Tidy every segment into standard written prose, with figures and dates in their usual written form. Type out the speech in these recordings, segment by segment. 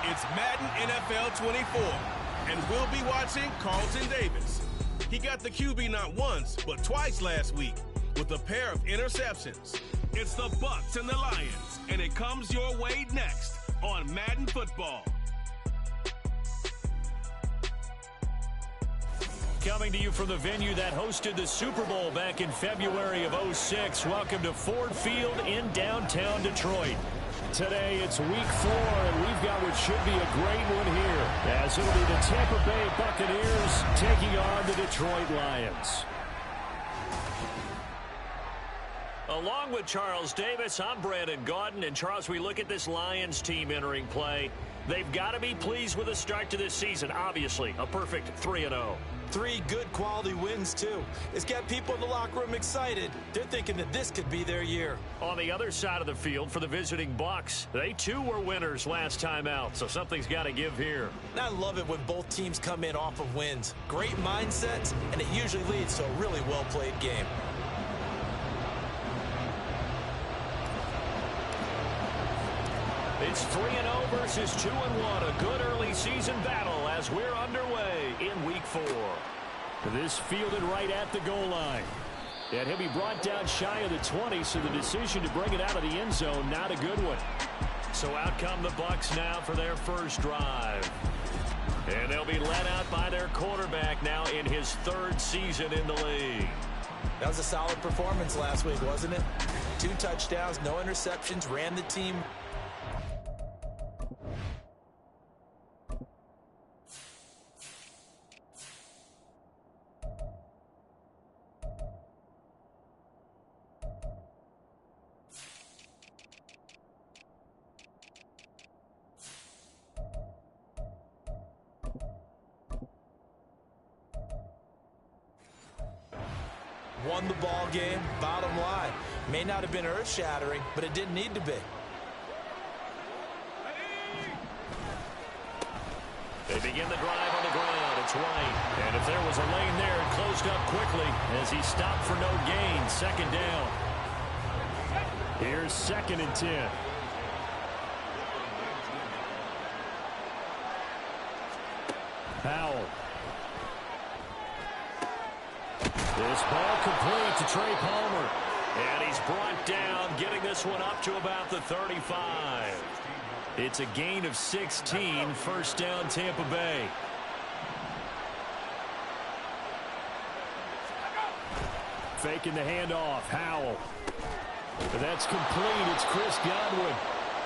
It's Madden NFL 24, and we'll be watching Carlton Davis. He got the QB not once, but twice last week with a pair of interceptions. It's the Bucs and the Lions, and it comes your way next on Madden Football. Coming to you from the venue that hosted the Super Bowl back in February of '06. Welcome to Ford Field in downtown Detroit. Today it's week 4, and we've got what should be a great one here, as it'll be the Tampa Bay Buccaneers taking on the Detroit Lions. Along with Charles Davis, I'm Brandon Gaudin. And Charles, we look at this Lions team entering play. They've got to be pleased with the start to this season. Obviously, a perfect 3-0. 3 good quality wins, too. It's got people in the locker room excited. They're thinking that this could be their year. On the other side of the field for the visiting Bucs, they too were winners last time out, so something's got to give here. I love it when both teams come in off of wins. Great mindsets, and it usually leads to a really well-played game. It's 3-0 versus 2-1. A good early season battle as we're underway in week 4. This fielded right at the goal line. And he'll be brought down shy of the 20, so the decision to bring it out of the end zone, not a good one. So out come the Bucs now for their first drive. And they'll be led out by their quarterback now in his 3rd season in the league. That was a solid performance last week, wasn't it? 2 touchdowns, no interceptions, ran the team. Won the ball game, bottom line. May not have been earth-shattering, but it didn't need to be. They begin the drive on the ground. It's White. And if there was a lane there, it closed up quickly as he stopped for no gain. 2nd down. Here's 2nd and 10. Powell. This ball complete to Trey Palmer. And he's brought down, getting this one up to about the 35. It's a gain of 16, 1st down Tampa Bay. Faking the handoff, Howell. That's complete, it's Chris Godwin.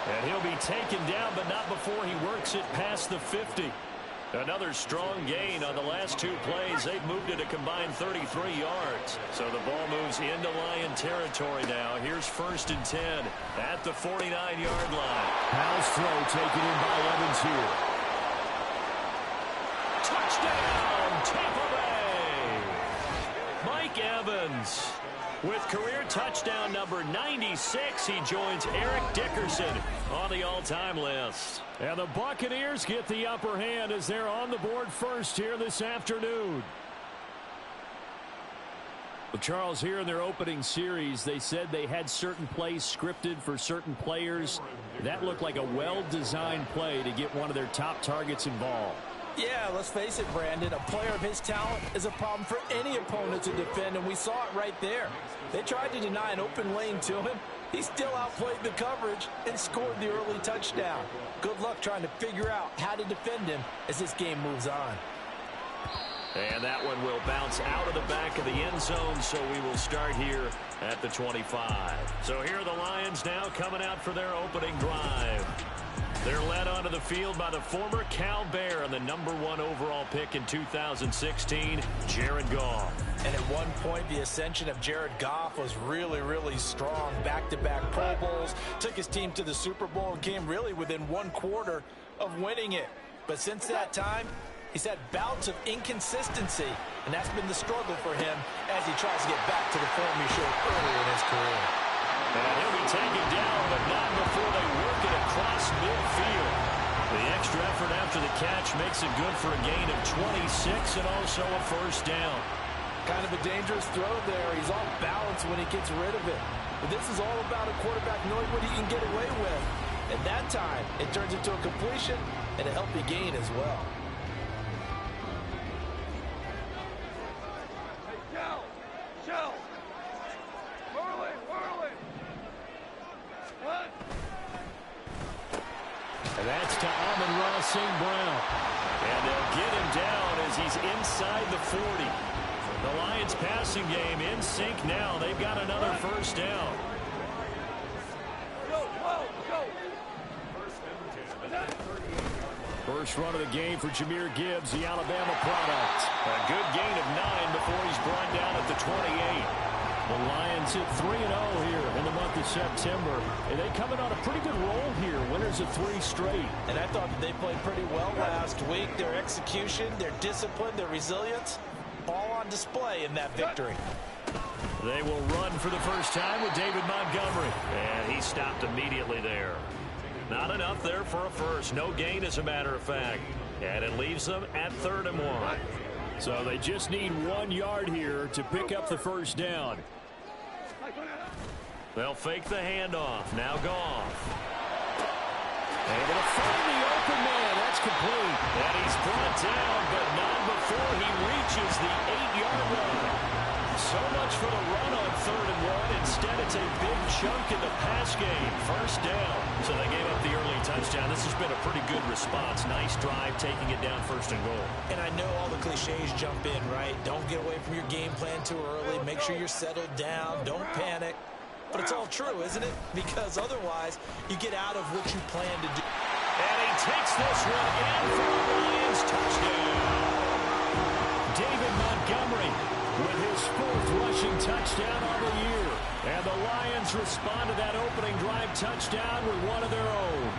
And he'll be taken down, but not before he works it past the 50. Another strong gain on the last 2 plays. They've moved it a combined 33 yards. So the ball moves into Lion territory now. Here's 1st and 10 at the 49-yard line. Howell's throw taken in by Evans here. Touchdown, Tampa Bay! Mike Evans. With career touchdown number 96, he joins Eric Dickerson on the all-time list. And the Buccaneers get the upper hand as they're on the board first here this afternoon. Well, Charles, here in their opening series, they said they had certain plays scripted for certain players. That looked like a well-designed play to get one of their top targets involved. Yeah, let's face it, Brandon. A player of his talent is a problem for any opponent to defend, and we saw it right there. They tried to deny an open lane to him. He still outplayed the coverage and scored the early touchdown. Good luck trying to figure out how to defend him as this game moves on. And that one will bounce out of the back of the end zone, so we will start here at the 25. So here are the Lions now coming out for their opening drive. They're led onto the field by the former Cal Bear and the #1 overall pick in 2016, Jared Goff. And at one point, the ascension of Jared Goff was really, really strong. Back-to-back Pro Bowls, took his team to the Super Bowl and came really within 1/4 of winning it. But since that time, he's had bouts of inconsistency, and that's been the struggle for him as he tries to get back to the form he showed earlier in his career. And he'll be taken down, but not before they work it across midfield. The extra effort after the catch makes it good for a gain of 26 and also a 1st down. Kind of a dangerous throw there. He's off balance when he gets rid of it. But this is all about a quarterback knowing what he can get away with. And that time, it turns into a completion and a healthy gain as well. And that's to Amon-Ra St. Brown. And they'll get him down as he's inside the 40. The Lions passing game in sync now. They've got another first down. First run of the game for Jahmyr Gibbs, the Alabama product. A good gain of 9 before he's brought down at the 28. The Lions hit 3-0 here in the month of September. And they coming on a pretty good roll here. Winners of 3 straight. And I thought that they played pretty well last week. Their execution, their discipline, their resilience, all on display in that victory. They will run for the first time with David Montgomery. And he stopped immediately there. Not enough there for a first. No gain, as a matter of fact. And it leaves them at 3rd and 1. So they just need 1 yard here to pick up the first down. They'll fake the handoff. Now Goff. Able to find the open man. That's complete. And he's brought down, but not before he reaches the 8-yard line. So much for the run on 3rd and 1. Instead, it's a big chunk in the pass game. First down. So they gave up the early touchdown. This has been a pretty good response. Nice drive, taking it down 1st and goal. And I know all the cliches jump in, right? Don't get away from your game plan too early. Make sure you're settled down. Don't panic. But it's all true, isn't it? Because otherwise, you get out of what you plan to do. And he takes this one in for a Lions touchdown. David Montgomery with his 4th rushing touchdown on the year. And the Lions respond to that opening drive touchdown with one of their own.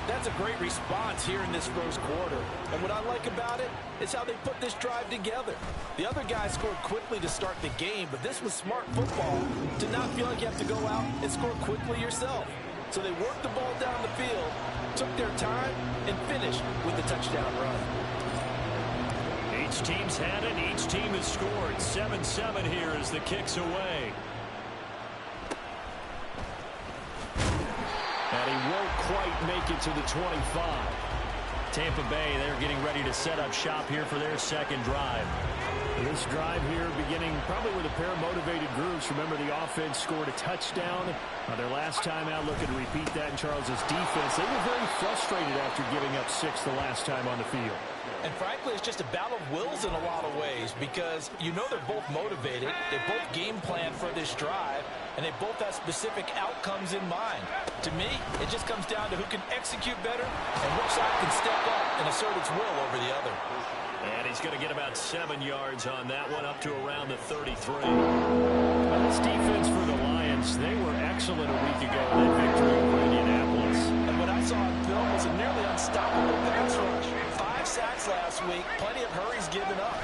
That's a great response here in this first quarter. And what I like about it is how they put this drive together. The other guys scored quickly to start the game, but this was smart football to not feel like you have to go out and score quickly yourself. So they worked the ball down the field, took their time, and finished with the touchdown run. Each team's had it. Each team has scored. 7-7 here as the kick's away. And he won't quite make it to the 25. Tampa Bay, they're getting ready to set up shop here for their second drive. This drive here beginning probably with a pair of motivated groups. Remember, the offense scored a touchdown their last time out. Looking to repeat that in Charles's defense. They were very frustrated after giving up 6 the last time on the field. And frankly, it's just a battle of wills in a lot of ways because you know they're both motivated. They both game plan for this drive, and they both have specific outcomes in mind. To me, it just comes down to who can execute better and which side can step up and assert its will over the other. And he's going to get about 7 yards on that one, up to around the 33. Well, this defense for the Lions, they were excellent a week ago in that victory over Indianapolis. And what I saw on film was a nearly unstoppable pass rush. 5 sacks last week, plenty of hurries given up.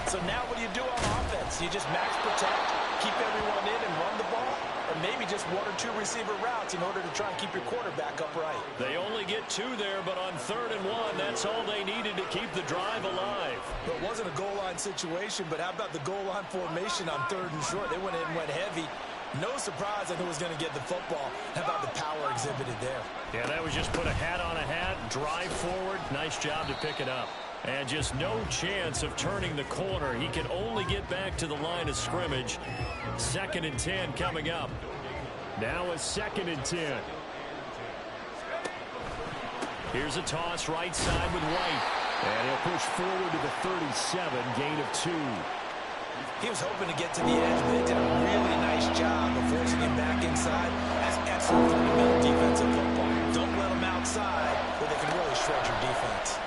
So now what do you do on offense? You just max protect, keep everyone in and run the ball, or maybe just 1 or 2 receiver routes in order to try and keep your quarterback upright. They only get 2 there, but on 3rd and 1, that's all they needed to keep the drive alive. But it wasn't a goal line situation, but how about the goal line formation on 3rd and short? They went in and went heavy. No surprise on who was going to get the football. How about the power exhibited there? Yeah, that was just put a hat on a hat, drive forward. Nice job to pick it up. And just no chance of turning the corner. He can only get back to the line of scrimmage. 2nd and 10 coming up. Now a 2nd and 10. Here's a toss right side with White. And he'll push forward to the 37, gain of 2. He was hoping to get to the edge, but they did a really nice job of forcing him back inside. That's excellent fundamental defensive football. Don't let them outside where they can really shred your defense.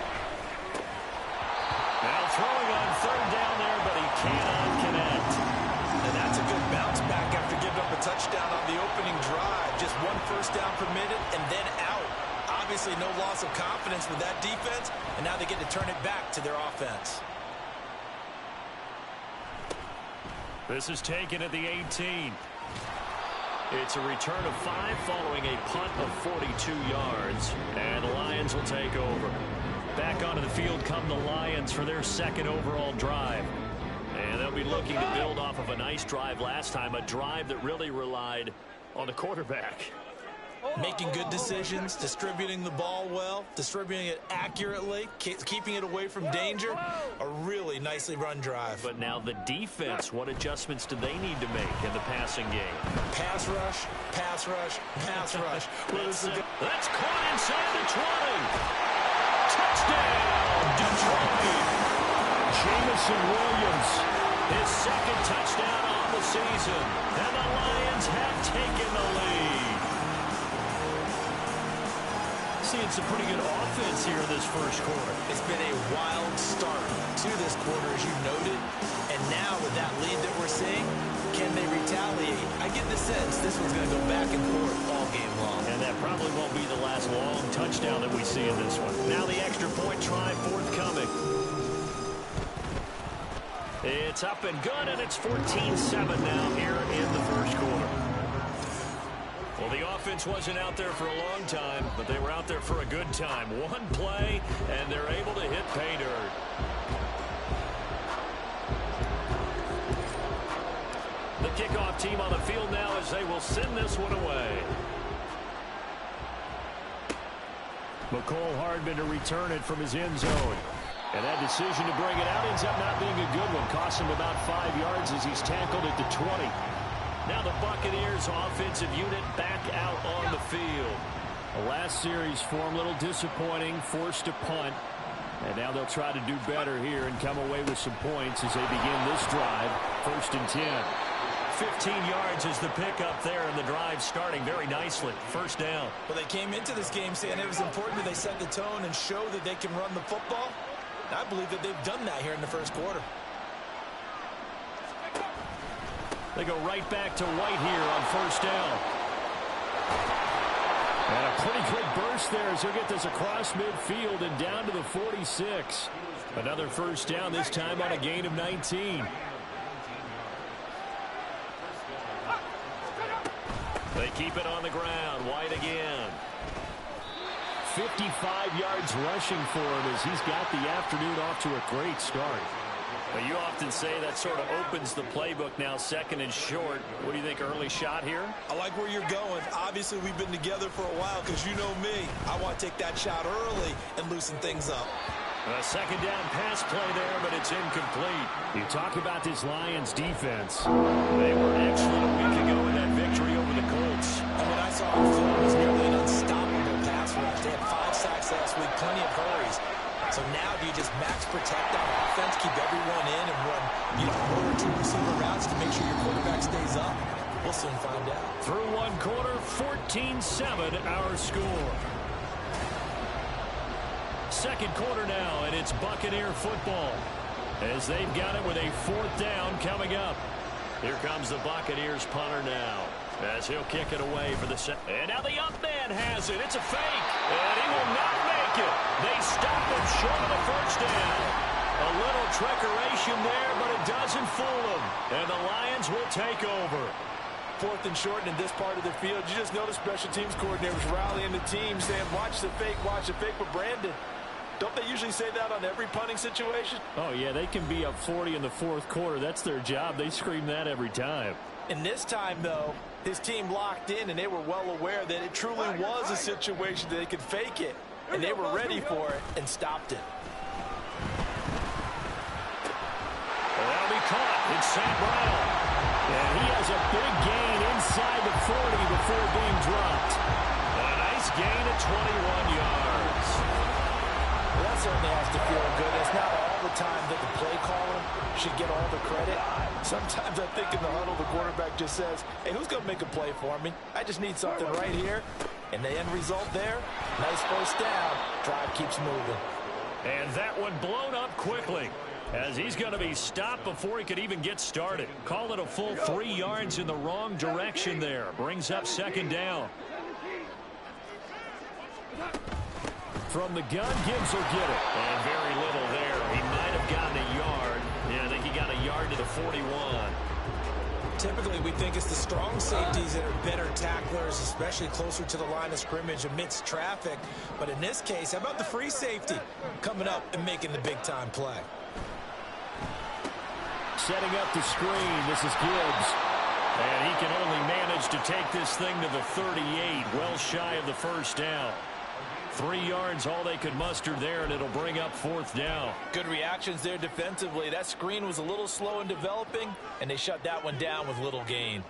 Now throwing on 3rd down there, but he cannot connect. And that's a good bounce back after giving up a touchdown on the opening drive. Just 1 first down permitted and then out. Obviously no loss of confidence with that defense, and now they get to turn it back to their offense. This is taken at the 18. It's a return of 5 following a punt of 42 yards. And the Lions will take over. Back onto the field come the Lions for their 2nd overall drive. And they'll be looking to build off of a nice drive last time, a drive that really relied on the quarterback. Making good decisions, distributing the ball well, distributing it accurately, keeping it away from danger. A really nicely run drive. But now the defense, what adjustments do they need to make in the passing game? Pass rush, pass rush, pass rush. That's caught inside the 20. Touchdown, Detroit. Jamison Williams, his second touchdown on the season. And the Lions have taken the lead. Seeing some pretty good offense here in this first quarter. It's been a wild start to this quarter, as you noted. And now with that lead that we're seeing, can they retaliate? I get the sense this one's going to go back and forth all game long. And that probably won't be the last long touchdown that we see in this one. Now the extra point try forthcoming. It's up and good, and it's 14-7 now here in the first quarter. Well, the offense wasn't out there for a long time, but they were out there for a good time. One play, and they're able to hit pay dirt. The kickoff team on the field now as they will send this one away. McCole Hardman to return it from his end zone. And that decision to bring it out ends up not being a good one. Cost him about 5 yards as he's tackled at the 20. Now the Buccaneers offensive unit back out on the field. The last series for him, a little disappointing, forced to punt. And now they'll try to do better here and come away with some points as they begin this drive. 1st and 10. 15 yards is the pickup there, and the drive starting very nicely. First down. Well, they came into this game saying it was important that they set the tone and show that they can run the football. And I believe that they've done that here in the first quarter. They go right back to White here on first down. And a pretty good burst there as he'll get this across midfield and down to the 46. Another first down, this time on a gain of 19. They keep it on the ground. White again. 55 yards rushing for him as he's got the afternoon off to a great start. Well, you often say that sort of opens the playbook now, 2nd and short. What do you think, early shot here? I like where you're going. Obviously, we've been together for a while because you know me. I want to take that shot early and loosen things up. A second down pass play there, but it's incomplete. You talk about this Lions defense. They were excellent a week ago in that victory over the Colts. And what I saw on film was nearly an unstoppable pass rush. They had 5 sacks last week, plenty of hurries. So now do you just max protect that offense, keep everyone in, and run 1 or 2 receiver routes to make sure your quarterback stays up? We'll soon find out. Through one quarter, 14-7 our score. Second quarter now, and it's Buccaneer football as they've got it with a 4th down coming up. Here comes the Buccaneers punter now as he'll kick it away for the set. And now the up man has it. It's a fake, and he will not make it. They stop him short of the first down. A little trickeration there, but it doesn't fool them. And the Lions will take over. 4th and short in this part of the field. You just notice special teams coordinators rallying the team saying, watch the fake, but Brandon, don't they usually say that on every punting situation? Oh, yeah, they can be up 40 in the 4th quarter. That's their job. They scream that every time. And this time, though, his team locked in, and they were well aware that it truly was a situation that they could fake it, and they were ready for it and stopped it. That'll be caught. It's Sam Brown. And he has a big gain inside the 40 before being dropped. A nice gain of 21 yards. Well, that certainly has to feel good. It's not all the time that the play caller should get all the credit. Sometimes I think in the huddle, the quarterback just says, hey, who's going to make a play for me? I just need something right here. And the end result there, nice first down. Drive keeps moving. And that one blown up quickly as he's going to be stopped before he could even get started. Call it a full 3 yards in the wrong direction there. Brings up 2nd down. From the gun, Gibbs will get it. And very little there. He might have gotten a yard. Yeah, I think he got a yard to the 41. Typically, we think it's the strong safeties that are better tacklers, especially closer to the line of scrimmage amidst traffic. But in this case, how about the free safety coming up and making the big-time play? Setting up the screen. This is Gibbs. And he can only manage to take this thing to the 38, well shy of the first down. 3 yards, all they could muster there, and it'll bring up 4th down. Good reactions there defensively. That screen was a little slow in developing, and they shut that one down with little gain.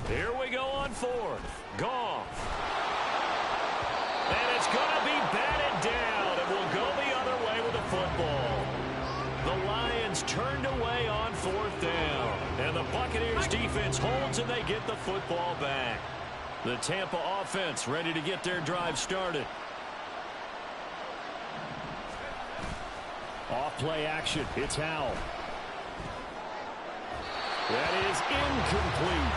Here we go on 4th. Goff. And it's going to be batted down, and we'll go the other way with the football. The Lions turned away on 4th down, and the Buccaneers defense holds, and they get the football back. The Tampa offense ready to get their drive started. Off play action. It's Howell. That is incomplete.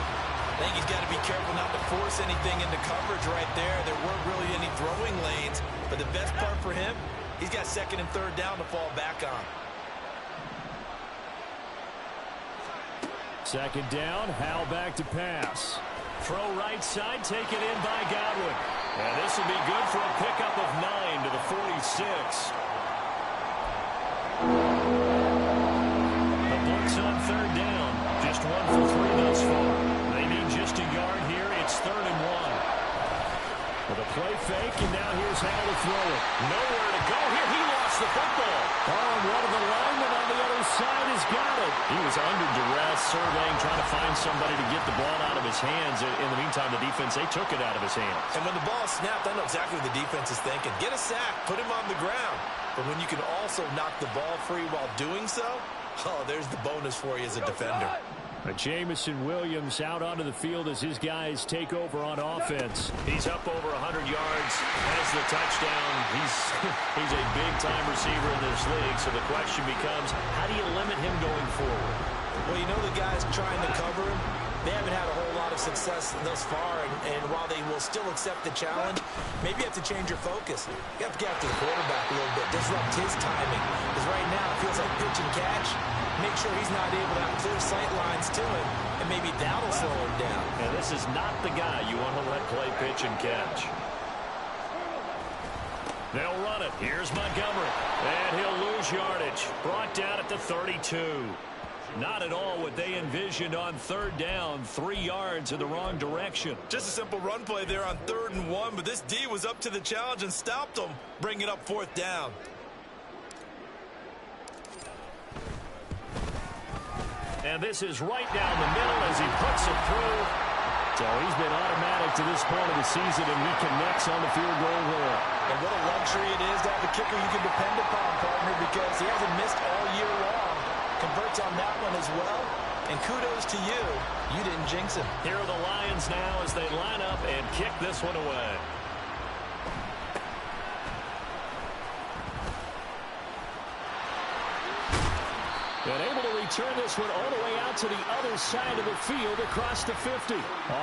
I think he's got to be careful not to force anything into coverage right there. There weren't really any throwing lanes, but the best part for him, he's got 2nd and 3rd down to fall back on. 2nd down, Howell back to pass. Throw right side, taken in by Godwin. And this will be good for a pickup of 9 to the 46. The Bucs on 3rd down. Just 1 for 3 thus far. They need just a yard here. It's 3rd and 1. With a play fake, and now here's Howell to throw it. Nowhere to go here. He lost the football. Oh, and one of the linemen on the other side has got it. He was under duress, surveying, trying to find somebody to get the ball out of his hands. In the meantime, the defense, they took it out of his hands. And when the ball snapped, I know exactly what the defense is thinking. Get a sack, put him on the ground. But when you can also knock the ball free while doing so, oh, there's the bonus for you as a defender. Jamison Williams out onto the field as his guys take over on offense. He's up over 100 yards, has the touchdown. He's a big-time receiver in this league, so the question becomes, how do you limit him going forward? Well, you know the guys trying to cover him, they haven't had a whole lot of success thus far, and while they will still accept the challenge, maybe you have to change your focus. You have to get after the quarterback a little bit, disrupt his timing, because right now it feels like pitch and catch. Make sure he's not able to have clear sight lines to him, and maybe that'll slow him down. And this is not the guy you want to let play pitch and catch. They'll run it. Here's Montgomery. And he'll lose yardage. Brought down at the 32. Not at all what they envisioned on 3rd down. 3 yards in the wrong direction. Just a simple run play there on 3rd and 1, but this D was up to the challenge and stopped him, bringing up 4th down. And this is right down the middle as he puts it through. So he's been automatic to this point of the season, and he connects on the field goal there. And what a luxury it is to have a kicker you can depend upon, partner, because he hasn't missed all year long. Converts on that one as well. And kudos to you. You didn't jinx him. Here are the Lions now as they line up and kick this one away. And able to return this one all the way out to the other side of the field across the 50.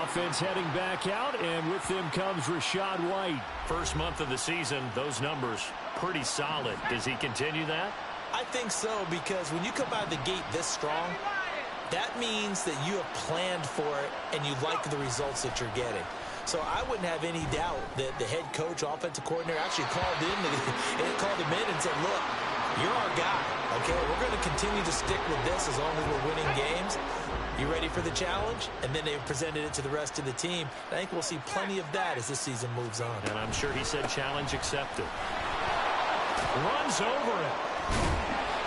Offense heading back out, and with them comes Rachaad White. First month of the season, those numbers pretty solid. Does he continue that? I think so, because when you come out of the gate this strong, that means that you have planned for it and you like the results that you're getting. So I wouldn't have any doubt that the head coach, offensive coordinator, actually called him in and said, look, you're our guy, okay? We're going to continue to stick with this as long as we're winning games. You ready for the challenge? And then they presented it to the rest of the team. I think we'll see plenty of that as this season moves on. And I'm sure he said challenge accepted. Runs over it.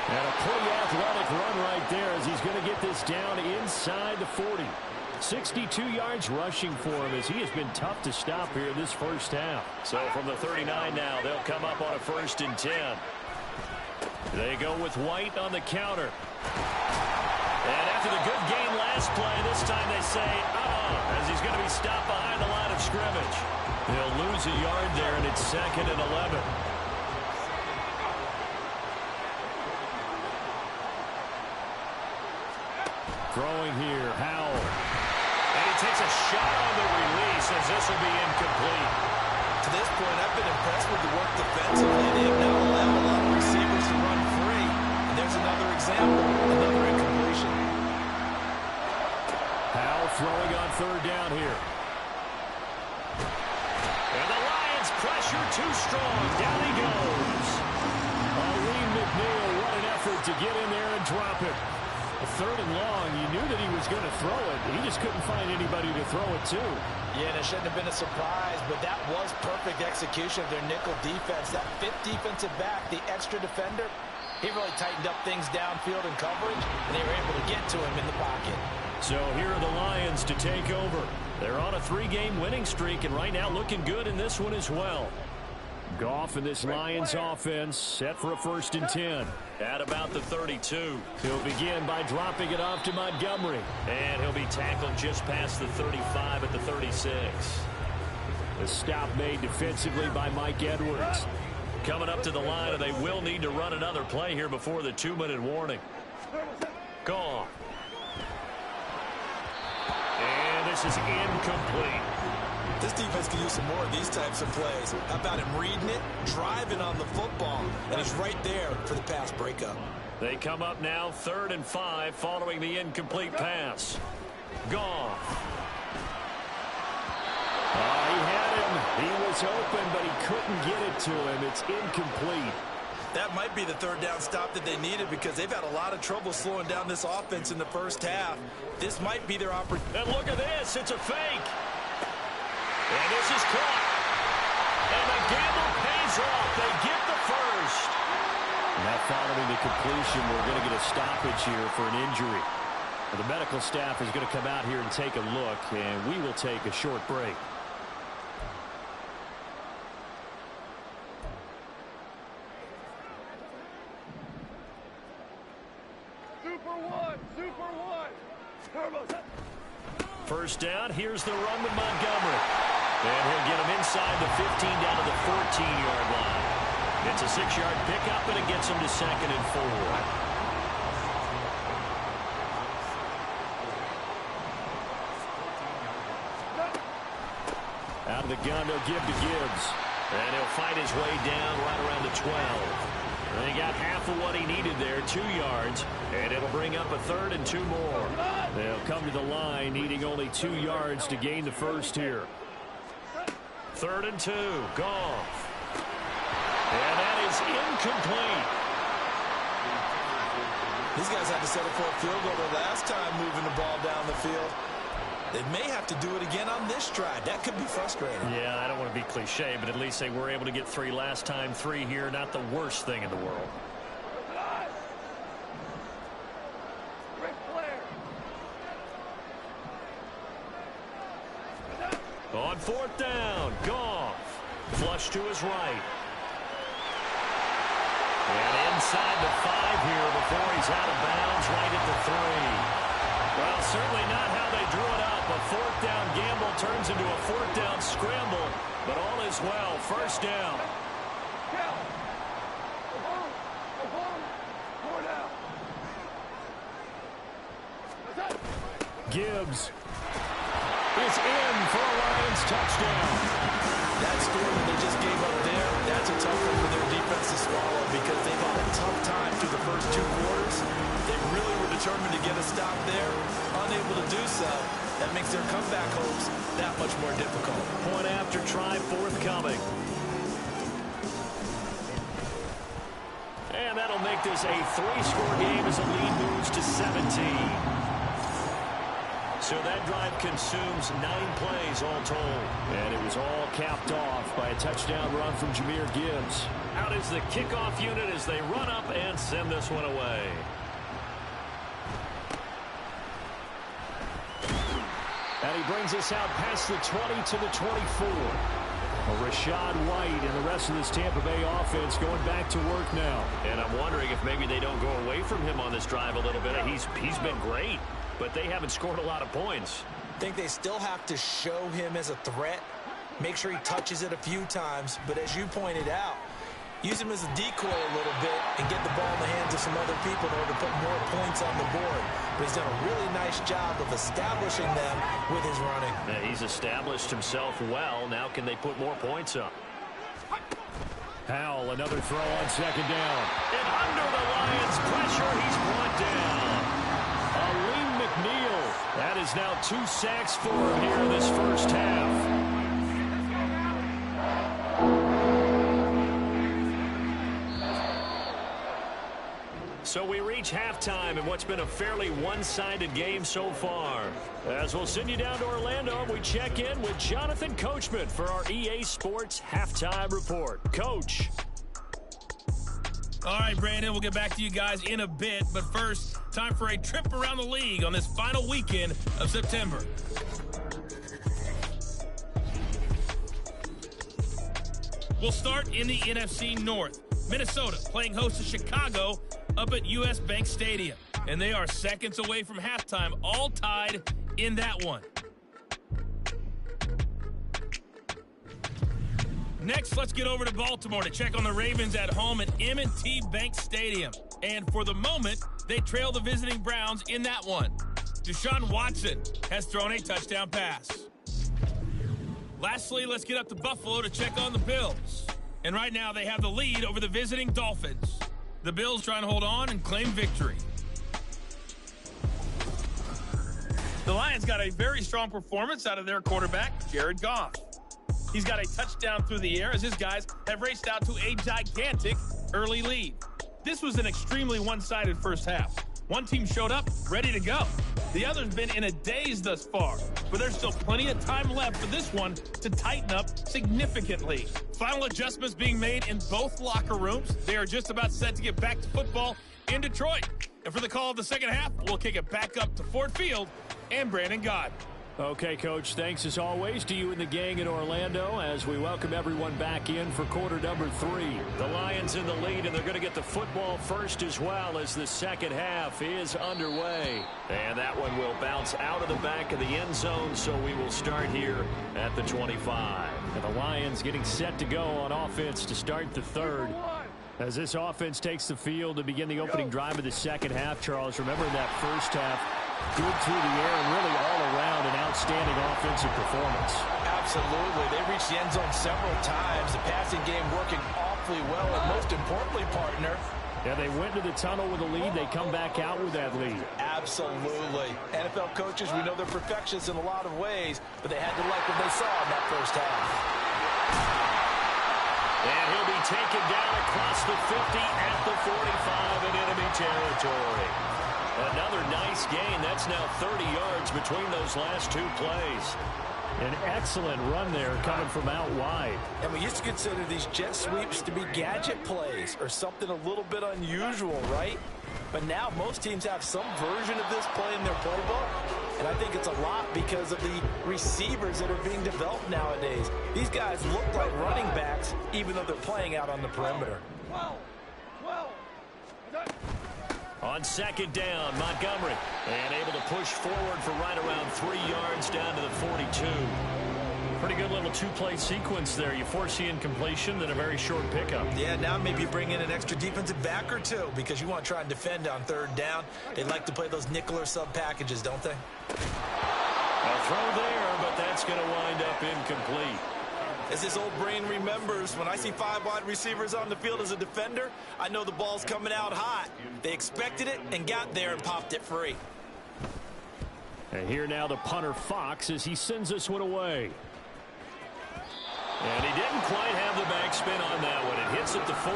And a pretty athletic run right there as he's going to get this down inside the 40. 62 yards rushing for him as he has been tough to stop here in this first half. So from the 39 now, they'll come up on a 1st and 10. They go with White on the counter. And after the good game last play, this time they say, as he's going to be stopped behind the line of scrimmage. They'll lose a yard there, and it's 2nd and 11. Throwing here, Howell. And he takes a shot on the release as this will be incomplete. To this point, I've been impressed with the work defensively. They have now allowed a lot of receivers to run free. And there's another example, another incompletion. Howell throwing on 3rd down here. And the Lions pressure too strong. Down he goes. Alim McNeil effort to get in there and drop it. A 3rd and long, you knew that he was going to throw it. He just couldn't find anybody to throw it to. Yeah, and it shouldn't have been a surprise, but that was perfect execution of their nickel defense. That 5th defensive back, the extra defender, he really tightened up things downfield in coverage, and they were able to get to him in the pocket. So here are the Lions to take over. They're on a 3-game winning streak, and right now looking good in this one as well. Goff and this Lions offense set for a 1st and 10. At about the 32. He'll begin by dropping it off to Montgomery. And he'll be tackled just past the 35 at the 36. The stop made defensively by Mike Edwards. Coming up to the line, and they will need to run another play here before the 2-minute warning. Goff. And this is incomplete. This defense can use some more of these types of plays. How about him reading it, driving on the football, and he's right there for the pass breakup. They come up now 3rd and 5 following the incomplete pass. Goff. He had him. He was open, but he couldn't get it to him. It's incomplete. That might be the 3rd down stop that they needed because they've had a lot of trouble slowing down this offense in the first half. This might be their opportunity. And look at this. It's a fake. And this is caught. And the gamble pays off. They get the 1st. Now following the completion, we're going to get a stoppage here for an injury. The medical staff is going to come out here and take a look, and we will take a short break. First down, here's the run with Montgomery. And he'll get him inside the 15 down to the 14-yard line. It's a 6-yard pickup, and it gets him to 2nd and 4. Out of the gun, they'll give to Gibbs. And he'll fight his way down right around the 12. And he got half of what he needed there, 2 yards, and it'll bring up a 3rd and 2 more. They'll come to the line needing only 2 yards to gain the 1st here. 3rd and 2, Goff. And that is incomplete. These guys had to settle for a field goal the last time moving the ball down the field. They may have to do it again on this drive. That could be frustrating. Yeah, I don't want to be cliche, but at least they were able to get 3 last time. 3 here, not the worst thing in the world. On 4th down, Goff. Flush to his right. And inside the 5 here before he's out of bounds right at the 3. Well, certainly not how they drew it up. A 4th down gamble turns into a 4th down scramble, but all is well. 1st down. Gibbs is in for a Lions touchdown. That score that they just gave up there, that's a tough one for their defense to swallow because they've had a tough time through the first 2 quarters. They really were determined to get a stop there, unable to do so. That makes their comeback hopes that much more difficult. Point after try forthcoming. And that'll make this a 3-score game as the lead moves to 17. So that drive consumes 9 plays all told. And it was all capped off by a touchdown run from Jahmyr Gibbs. Out is the kickoff unit as they run up and send this one away. And he brings us out past the 20 to the 24. Rashad White and the rest of this Tampa Bay offense going back to work now. And I'm wondering if maybe they don't go away from him on this drive a little bit. He's been great, but they haven't scored a lot of points. I think they still have to show him as a threat. Make sure he touches it a few times. But as you pointed out, use him as a decoy a little bit and get the ball in the hands of some other people in order to put more points on the board. But he's done a really nice job of establishing them with his running. Yeah, he's established himself well. Now can they put more points up? Howell, another throw on 2nd down. And under the Lions' pressure, he's brought down. Aleem McNeil. That is now 2 sacks for him here in this first half. So reach halftime in what's been a fairly one-sided game so far. As we'll send you down to Orlando, we check in with Jonathan Coachman for our EA Sports Halftime Report. Coach. All right, Brandon, we'll get back to you guys in a bit. But first, time for a trip around the league on this final weekend of September. We'll start in the NFC North. Minnesota playing host to Chicago up at US Bank Stadium. And they are seconds away from halftime, all tied in that one. Next, let's get over to Baltimore to check on the Ravens at home at M&T Bank Stadium. And for the moment, they trail the visiting Browns in that one. Deshaun Watson has thrown a touchdown pass. Lastly, let's get up to Buffalo to check on the Bills. And right now, they have the lead over the visiting Dolphins. The Bills trying to hold on and claim victory. The Lions got a very strong performance out of their quarterback, Jared Goff. He's got a touchdown through the air as his guys have raced out to a gigantic early lead. This was an extremely one-sided first half. One team showed up ready to go. The other's been in a daze thus far, but there's still plenty of time left for this one to tighten up significantly. Final adjustments being made in both locker rooms. They are just about set to get back to football in Detroit. And for the call of the second half, we'll kick it back up to Ford Field and Brandon Gott. Okay, Coach, thanks as always to you and the gang in Orlando as we welcome everyone back in for quarter number 3. The Lions in the lead, and they're going to get the football first as well as the second half is underway. And that one will bounce out of the back of the end zone, so we will start here at the 25. And the Lions getting set to go on offense to start the third. As this offense takes the field to begin the opening drive of the second half, Charles, remember in that first half, good through the air and really all around an outstanding offensive performance. Absolutely. They reached the end zone several times. The passing game working awfully well. And most importantly, partner, yeah, they went to the tunnel with a lead. They come back out with that lead. Absolutely. NFL coaches, we know they're perfectionists in a lot of ways, but they had to like what they saw in that first half. And he'll be taken down across the 50 at the 45 in enemy territory. Another nice gain. That's now 30 yards between those last two plays. An excellent run there coming from out wide. And we used to consider these jet sweeps to be gadget plays or something a little bit unusual, right? But now most teams have some version of this play in their playbook. And I think it's a lot because of the receivers that are being developed nowadays. These guys look like running backs even though they're playing out on the perimeter. On second down, Montgomery, and able to push forward for right around 3 yards down to the 42. Pretty good little two-play sequence there. You force the incompletion, then a very short pickup. Yeah, now maybe you bring in an extra defensive back or two because you want to try and defend on third down. They like to play those nickel or sub packages, don't they? A throw there, but that's going to wind up incomplete. As this old brain remembers, when I see 5 wide receivers on the field as a defender, I know the ball's coming out hot. They expected it and got there and popped it free. And here now the punter Fox as he sends this one away. And he didn't quite have the backspin on that one. It hits at the 4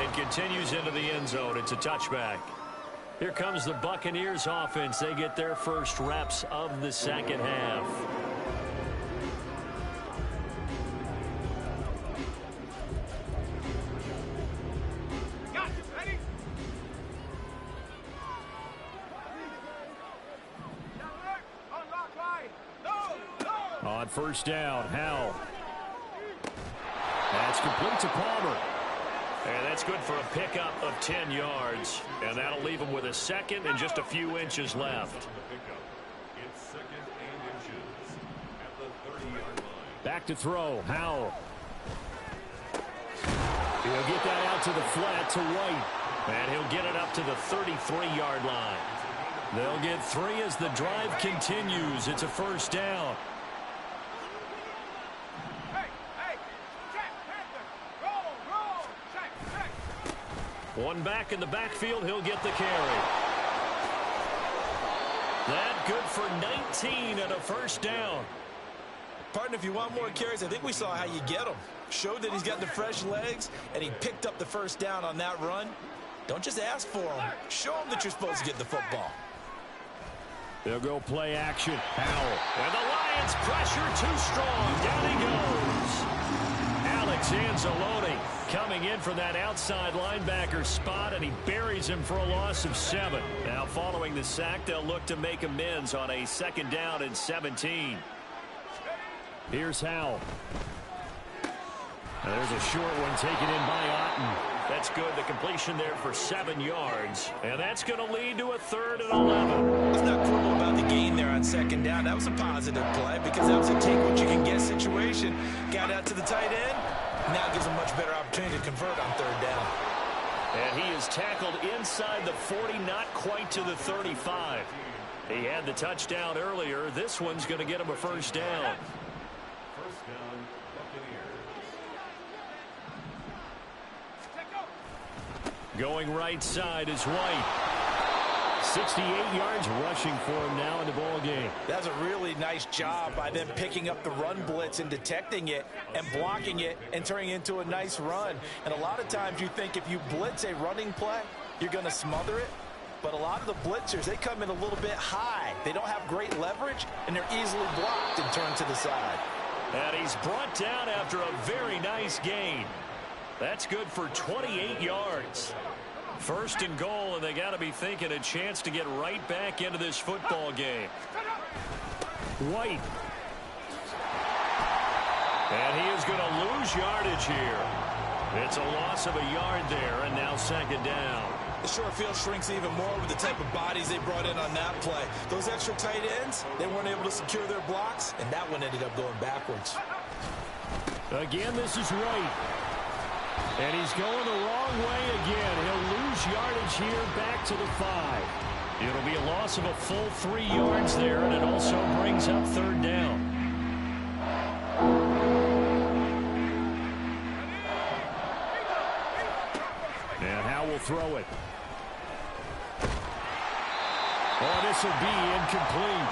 and continues into the end zone. It's a touchback. Here comes the Buccaneers offense. They get their first reps of the second half. On first down, Howell. That's complete to Palmer. And that's good for a pickup of 10 yards. And that'll leave him with a second and just a few inches left. Back to throw, Howell. He'll get that out to the flat to White. And he'll get it up to the 33-yard line. They'll get 3 as the drive continues. It's a first down. One back in the backfield, he'll get the carry. That good for 19 and a first down. Partner, if you want more carries, I think we saw how you get them. Showed that he's got the fresh legs, and he picked up the first down on that run. Don't just ask for them. Show them that you're supposed to get the football. They'll go play action. Howell. And the Lions pressure too strong. Down he goes. Alex Anzalone coming in from that outside linebacker spot, and he buries him for a loss of 7. Now following the sack, they'll look to make amends on a 2nd down and 17. Here's Howell. And there's a short one taken in by Otten. That's good. The completion there for 7 yards. And that's going to lead to a 3rd and 11. Let's not quibble about the gain there on 2nd down. That was a positive play because that was a take-what-you-can-get situation. Got out to the tight end. Now gives him much better opportunity to convert on 3rd down. And he is tackled inside the 40, not quite to the 35. He had the touchdown earlier. This one's going to get him a 1st down. Going right side is White. 68 yards rushing for him now in the ball game. That's a really nice job by them picking up the run blitz and detecting it and blocking it and turning it into a nice run. And a lot of times you think if you blitz a running play, you're going to smother it. But a lot of the blitzers, they come in a little bit high. They don't have great leverage, and they're easily blocked and turned to the side. And he's brought down after a very nice gain. That's good for 28 yards. 1st and goal, and they got to be thinking a chance to get right back into this football game. White. And he is going to lose yardage here. It's a loss of a yard there, and now 2nd down. The short field shrinks even more with the type of bodies they brought in on that play. Those extra tight ends, they weren't able to secure their blocks, and that one ended up going backwards. Again, this is White. And he's going the wrong way again. He'll lose yardage here back to the 5. It'll be a loss of a full 3 yards there, and it also brings up 3rd down. And Howell will throw it. Oh, this will be incomplete.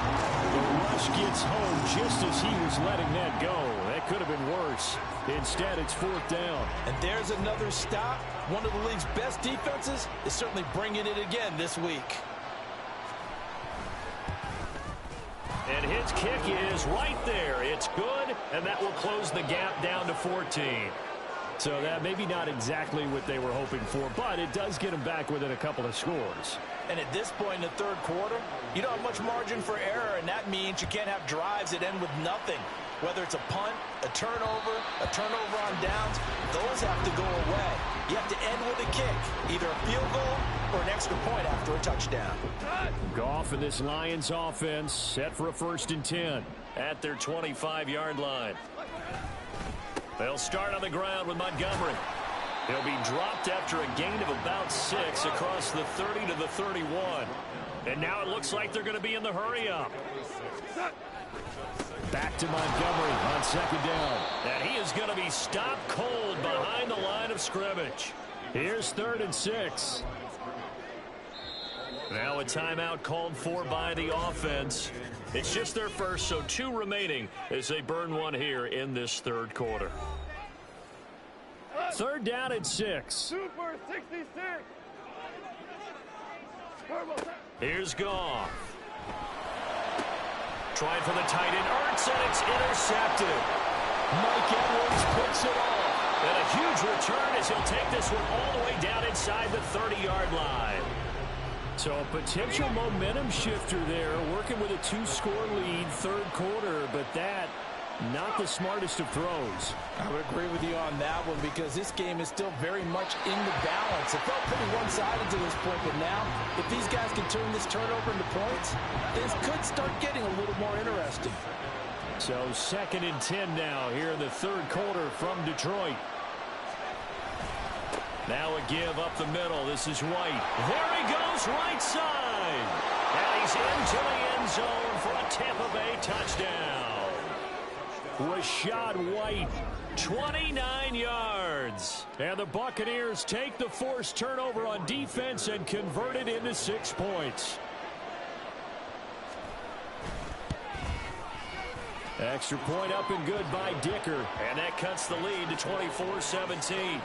The rush gets home just as he was letting that go. That could have been worse. Instead, it's 4th down. And there's another stop. One of the league's best defenses is certainly bringing it again this week. And his kick is right there. It's good, and that will close the gap down to 14. So that maybe not exactly what they were hoping for, but it does get them back within a couple of scores. And at this point in the 3rd quarter, you don't have much margin for error, and that means you can't have drives that end with nothing. Whether it's a punt, a turnover on downs, those have to go away. You have to end with a kick, either a field goal or an extra point after a touchdown. Goff and this Lions offense set for a 1st and 10 at their 25-yard line. They'll start on the ground with Montgomery. He'll be dropped after a gain of about 6 across the 30 to the 31. And now it looks like they're going to be in the hurry-up. Back to Montgomery on 2nd down. And he is going to be stopped cold behind the line of scrimmage. Here's 3rd and 6. Now a timeout called for by the offense. It's just their first, so 2 remaining as they burn one here in this 3rd quarter. 3rd down and 6. Super 66. Here's Goff. Trying for the tight end, Ertz, and it's intercepted. Mike Edwards picks it off. And a huge return as he'll take this one all the way down inside the 30-yard line. So a potential momentum shifter there, working with a 2-score lead, 3rd quarter, but that, not the smartest of throws. I would agree with you on that one because this game is still very much in the balance. It felt pretty one-sided to this point, but now, if these guys can turn this turnover into points, things could start getting a little more interesting. So 2nd and 10 now here in the 3rd quarter from Detroit. Now a give up the middle. This is White. There he goes, right side. And he's into the end zone for a Tampa Bay touchdown. Rashad White, 29 yards. And the Buccaneers take the forced turnover on defense and convert it into 6 points. Extra point up and good by Dicker. And that cuts the lead to 24-17.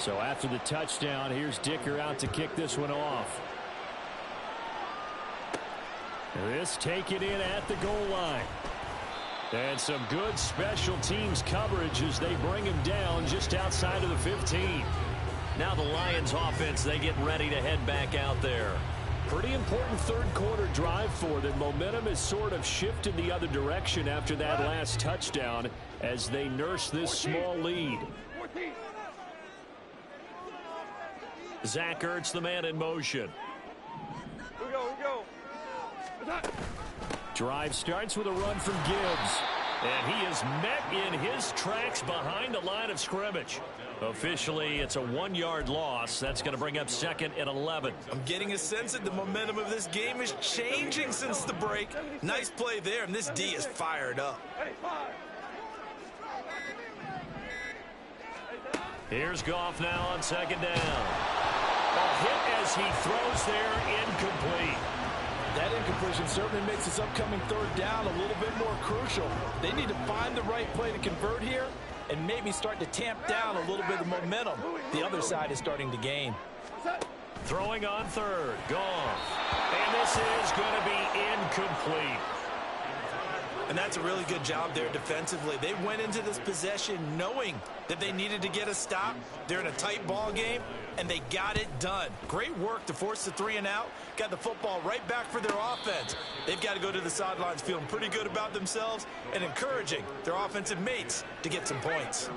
So after the touchdown, here's Dicker out to kick this one off. This taken in at the goal line. And some good special teams coverage as they bring him down just outside of the 15. Now the Lions offense, they get ready to head back out there. Pretty important third quarter drive for them. Momentum has sort of shifted the other direction after that last touchdown as they nurse this small lead. Zach Ertz, the man in motion. We go. Drive starts with a run from Gibbs. And he is met in his tracks behind the line of scrimmage. Officially, it's a 1-yard loss. That's going to bring up 2nd and 11. I'm getting a sense that the momentum of this game is changing since the break. Nice play there, and this D is fired up. Here's Goff now on 2nd down. A hit as he throws there, incomplete. That incompletion certainly makes this upcoming 3rd down a little bit more crucial. They need to find the right play to convert here and maybe start to tamp down a little bit of momentum. The other side is starting to gain. Throwing on 3rd, Goff. And this is going to be incomplete. And that's a really good job there defensively. They went into this possession knowing that they needed to get a stop. They're in a tight ball game, and they got it done. Great work to force the 3 and out. Got the football right back for their offense. They've got to go to the sidelines feeling pretty good about themselves and encouraging their offensive mates to get some points.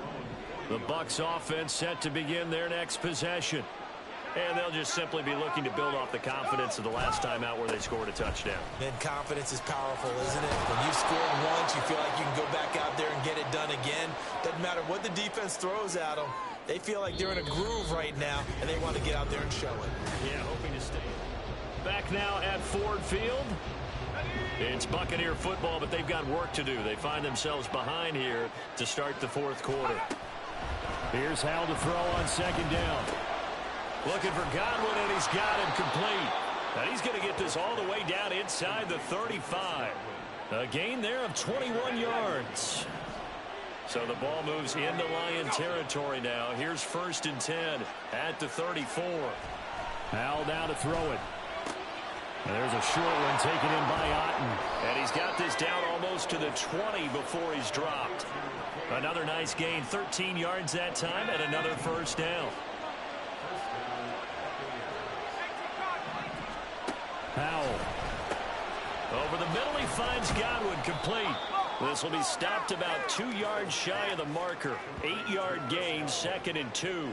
The Bucs offense set to begin their next possession. And they'll just simply be looking to build off the confidence of the last time out where they scored a touchdown. And confidence is powerful, isn't it? When you've scored once, you feel like you can go back out there and get it done again. Doesn't matter what the defense throws at them. They feel like they're in a groove right now, and they want to get out there and show it. Yeah, hoping to stay. Back now at Ford Field. It's Buccaneer football, but they've got work to do. They find themselves behind here to start the 4th quarter. Here's Howell to throw on 2nd down. Looking for Godwin, and he's got him complete. And he's going to get this all the way down inside the 35. A gain there of 21 yards. So the ball moves into Lion territory now. Here's 1st and 10 at the 34. Howell now to throw it. And there's a short one taken in by Otten. And he's got this down almost to the 20 before he's dropped. Another nice gain, 13 yards that time, and another 1st down. Howell. Over the middle, he finds Godwin complete. This will be stopped about 2 yards shy of the marker. 8-yard gain, 2nd and 2.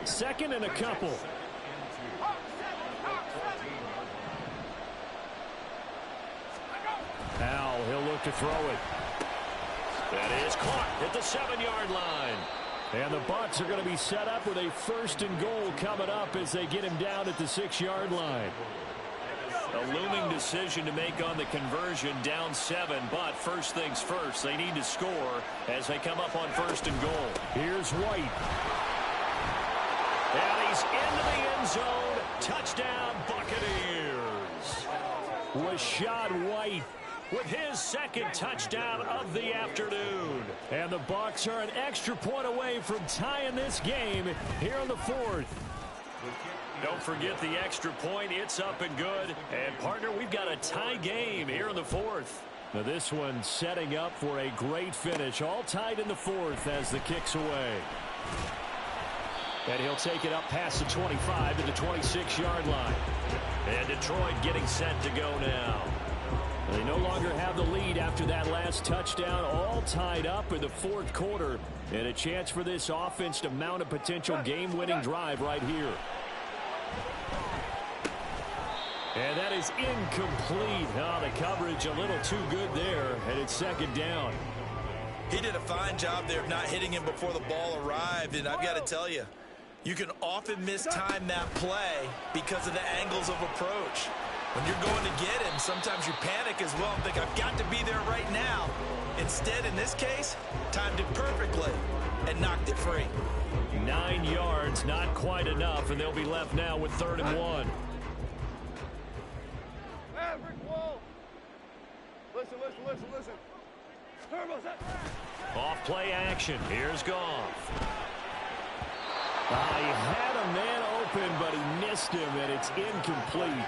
2nd and a couple. Howell, he'll look to throw it. That is caught at the 7-yard line. And the Bucs are going to be set up with a 1st and goal coming up as they get him down at the 6-yard line. A looming decision to make on the conversion, down 7, but first things first, they need to score as they come up on 1st and goal. Here's White. And he's into the end zone. Touchdown, Buccaneers. Rashad White with his 2nd touchdown of the afternoon. And the Bucs are an extra point away from tying this game here in the 4th. Don't forget the extra point. It's up and good. And, partner, we've got a tie game here in the 4th. Now this one setting up for a great finish. All tied in the 4th as the kick's away. And he'll take it up past the 25 to the 26-yard line. And Detroit getting set to go now. They no longer have the lead after that last touchdown. All tied up in the 4th quarter. And a chance for this offense to mount a potential game-winning drive right here. And that is incomplete. Oh, the coverage a little too good there. And it's 2nd down. He did a fine job there of not hitting him before the ball arrived. And I've got to tell you, you can often mistime that play because of the angles of approach. When you're going to get him, sometimes you panic as well and think, I've got to be there right now. Instead, in this case, timed it perfectly and knocked it free. 9 yards, not quite enough, and they'll be left now with 3rd and 1. Listen. Off play action. Here's Goff. He had a man open, but he missed him, and it's incomplete.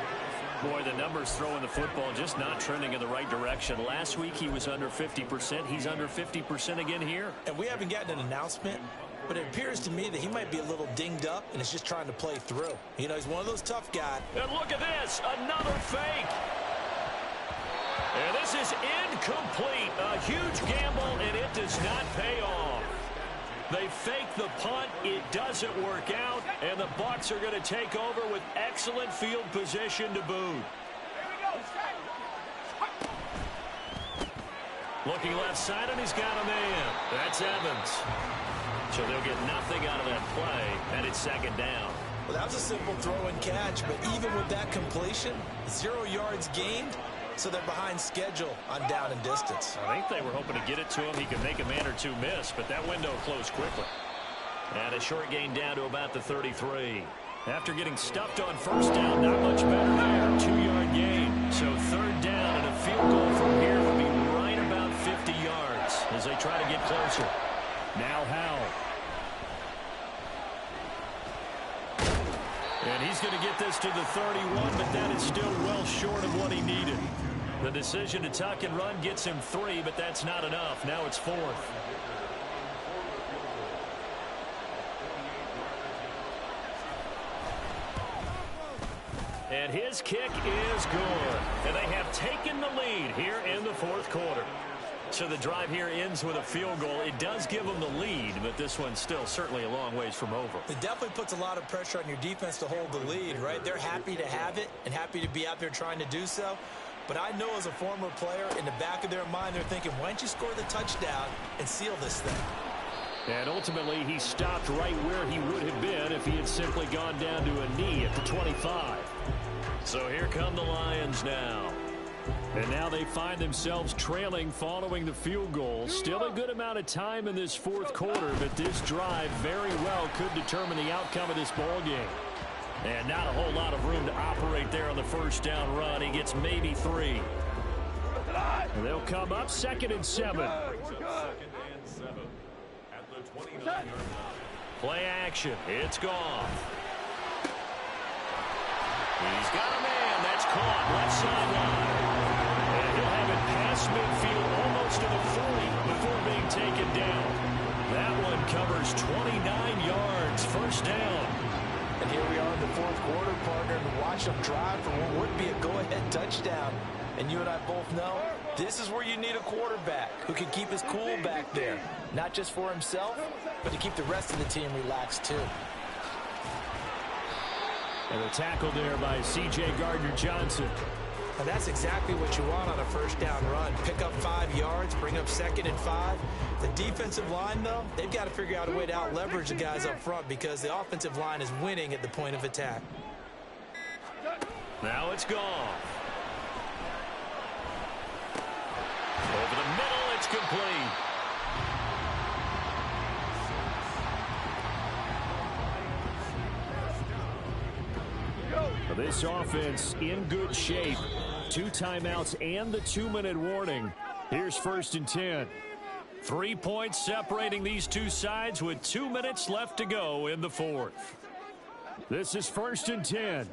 Boy, the numbers throwing the football just not trending in the right direction. Last week he was under 50%. He's under 50% again here. And we haven't gotten an announcement, but it appears to me that he might be a little dinged up and is just trying to play through. You know, he's one of those tough guys. And look at this, another fake. And this is incomplete. A huge gamble, and it does not pay off. They fake the punt. It doesn't work out, and the Bucs are going to take over with excellent field position to boot. Looking left side, and he's got a man. That's Evans. So they'll get nothing out of that play, and it's second down. Well, that was a simple throw and catch, but even with that completion, 0 yards gained. So they're behind schedule on down and distance. I think they were hoping to get it to him. He could make a man or two miss, but that window closed quickly. And a short gain down to about the 33. After getting stuffed on first down, not much better there. 2-yard gain. So third down, and a field goal from here would be right about 50 yards as they try to get closer. Now Howell. And he's going to get this to the 31, but that is still well short of what he needed. The decision to tuck and run gets him 3, but that's not enough. Now it's 4th. And his kick is good. And they have taken the lead here in the fourth quarter. So the drive here ends with a field goal. It does give them the lead, but this one's still certainly a long ways from over. It definitely puts a lot of pressure on your defense to hold the lead, right? They're happy to have it and happy to be out there trying to do so. But I know as a former player, in the back of their mind, they're thinking, why don't you score the touchdown and seal this thing? And ultimately, he stopped right where he would have been if he had simply gone down to a knee at the 25. So here come the Lions now. And now they find themselves trailing following the field goal. Still a good amount of time in this fourth quarter, but this drive very well could determine the outcome of this ball game. And not a whole lot of room to operate there on the first down run. He gets maybe 3. And they'll come up 2nd and 7. Play action. It's gone. He's got a man. That's caught. Left sideline. And he'll have it past midfield almost to the 40 before being taken down. That one covers 29 yards. First down. And here we are in the fourth quarter, partner, and watch them drive for what would be a go-ahead touchdown. And you and I both know this is where you need a quarterback who can keep his cool back there. Not just for himself, but to keep the rest of the team relaxed too. And a tackle there by C.J. Gardner-Johnson. And that's exactly what you want on a first down run. Pick up 5 yards, bring up 2nd and 5. The defensive line, though, they've got to figure out a way to out-leverage the guys up front because the offensive line is winning at the point of attack. Now it's gone. Over the middle, it's complete. This offense in good shape. 2 timeouts and the 2-minute warning. Here's 1st and 10. 3 points separating these two sides with 2 minutes left to go in the fourth. This is 1st and 10. Here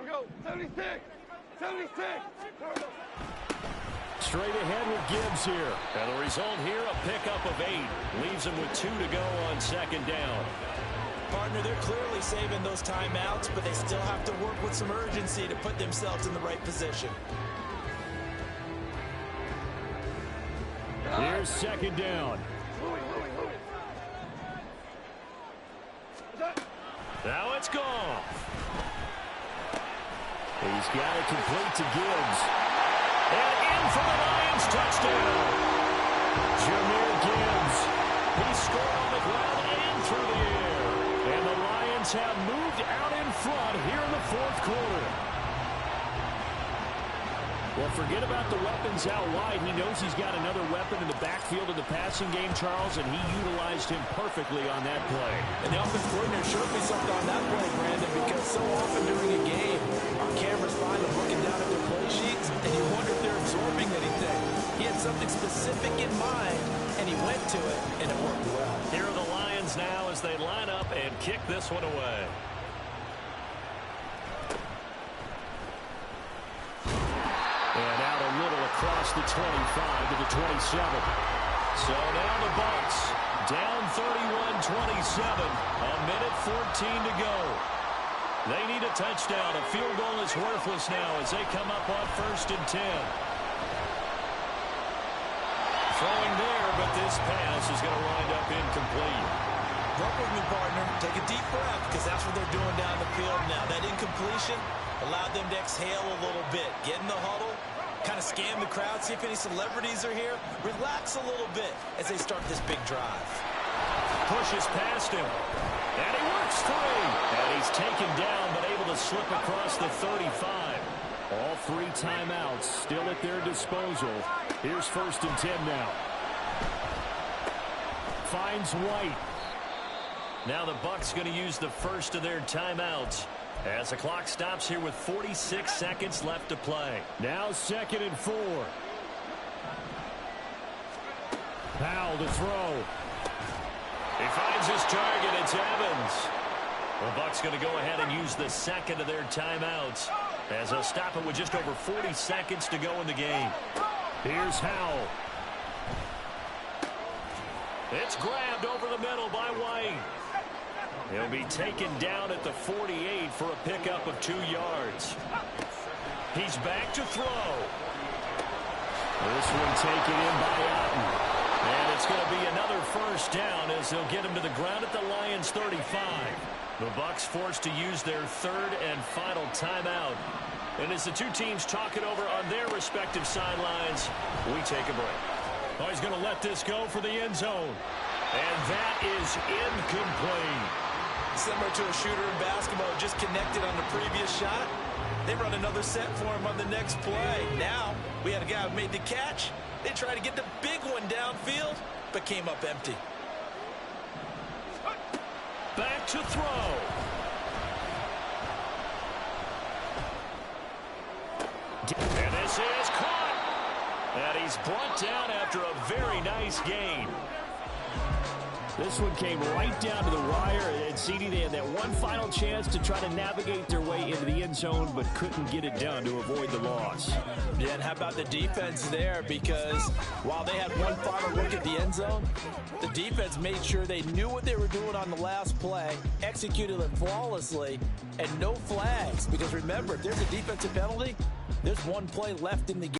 we go. 76. 76. Straight ahead with Gibbs here. And the result here, a pickup of 8. Leaves them with 2 to go on 2nd down. Partner, they're clearly saving those timeouts, but they still have to work with some urgency to put themselves in the right position. Here's 2nd down. Now it's gone. He's got it complete to Gibbs. And in for the Lions touchdown. Jahmyr Gibbs. He scored on the ground and through the air. And the Lions have moved out in front here in the fourth quarter. Well, forget about the weapons out wide. He knows he's got another weapon in the backfield of the passing game, Charles, and he utilized him perfectly on that play. And the offensive coordinator showed me something on that play, Brandon, because so often during a game, our cameras find them looking down at their play sheets, and you wonder if they're absorbing anything. He had something specific in mind, and he went to it, and it worked well. Here are the Lions now as as they line up and kick this one away. And out a little across the 25 to the 27. So now the Bucs down 31-27. A minute 14 to go. They need a touchdown. A field goal is worthless now as they come up on 1st and 10. Throwing there, but this pass is going to wind up incomplete. Work with me, partner. Take a deep breath, because that's what they're doing down the field now. That incompletion allowed them to exhale a little bit. Get in the huddle, kind of scan the crowd, see if any celebrities are here. Relax a little bit as they start this big drive. Pushes past him. And he works free. And he's taken down, but able to slip across the 35. All 3 timeouts still at their disposal. Here's 1st and 10 now. Finds White. Now the Bucs going to use the first of their timeouts as the clock stops here with 46 seconds left to play. Now 2nd and 4. Powell to throw. He finds his target. It's Evans. The Bucs going to go ahead and use the second of their timeouts as they'll stop it with just over 40 seconds to go in the game. Here's Howell. It's grabbed over the middle by White. He'll be taken down at the 48 for a pickup of 2 yards. He's back to throw. This one taken in by Otten. And it's going to be another 1st down as they'll get him to the ground at the Lions' 35. The Bucs forced to use their 3rd and final timeout. And as the 2 teams talk it over on their respective sidelines, we take a break. Oh, he's going to let this go for the end zone. And that is incomplete. Similar to a shooter in basketball, just connected on the previous shot. They run another set for him on the next play. Now, we had a guy who made the catch. They tried to get the big one downfield, but came up empty. Back to throw. And this is caught. And he's brought down after a very nice gain. This one came right down to the wire, and CD, they had that one final chance to try to navigate their way into the end zone, but couldn't get it done to avoid the loss. Yeah, and how about the defense there? Because while they had one final look at the end zone, the defense made sure they knew what they were doing on the last play, executed it flawlessly, and no flags. Because remember, if there's a defensive penalty, there's one play left in the game.